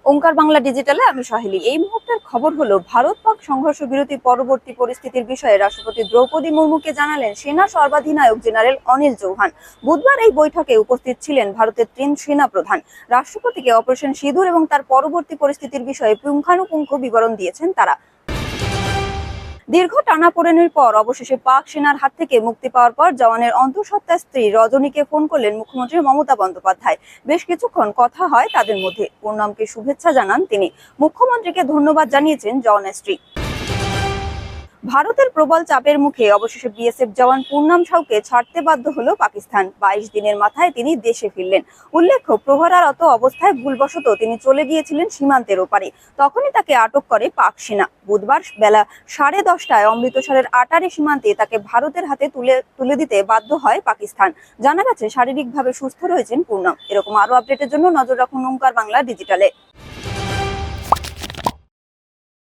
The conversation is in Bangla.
ওঙ্কার বাংলা ডিজিটালে আমি সহেলি। এই মুহূর্তের খবর হলো, ভারত পাক সংঘর্ষ বিরতি পরবর্তী পরিস্থিতির বিষয়ে রাষ্ট্রপতি দ্রৌপদী মুর্মুকে জানালেন সেনা সর্বাধিনায়ক জেনারেল অনিল চৌহান। বুধবার এই বৈঠকে উপস্থিত ছিলেন ভারতের ৩ সেনা প্রধান। রাষ্ট্রপতিকে অপারেশন সিঁদুর এবং তার পরবর্তী পরিস্থিতির বিষয়ে পুঙ্খানুপুঙ্খ বিবরণ দিয়েছেন তারা। দীর্ঘ টানাপোড়েনের পর অবশেষে পাক সেনার হাত থেকে মুক্তি পাওয়ার পর জওয়ানের অন্তঃসত্ত্বা স্ত্রী রজনীকে ফোন করলেন মুখ্যমন্ত্রী মমতা বন্দ্যোপাধ্যায়। বেশ কিছুক্ষণ কথা হয় তাদের মধ্যে। পূর্ণামকে শুভেচ্ছা জানান তিনি। মুখ্যমন্ত্রীকে ধন্যবাদ জানিয়েছেন জওয়ানের স্ত্রী। ভারতের প্রবল চাপের মুখে অবশেষে বিএসএফ জওয়ান পূর্ণাম সাউকে ছাড়তে বাধ্য হলো পাকিস্তান। ২২ দিনের মাথায় তিনি দেশে ফিরলেন। উল্লেখ্য, প্রহরারত অবস্থায় ভুলবশত তিনি চলে গিয়েছিলেন সীমান্তের ওপারে। তখনই তাকে আটক করে পাক সেনা। বুধবার বেলা 10:30টায় অমৃতসরের আটারি সীমান্তে তাকে ভারতের হাতে তুলে দিতে বাধ্য হয় পাকিস্তান। জানা গেছে শারীরিকভাবে সুস্থ রয়েছেন পূর্ণাম। এরকম আরো আপডেটের জন্য নজর রাখুন ওঙ্কার বাংলা ডিজিটালে।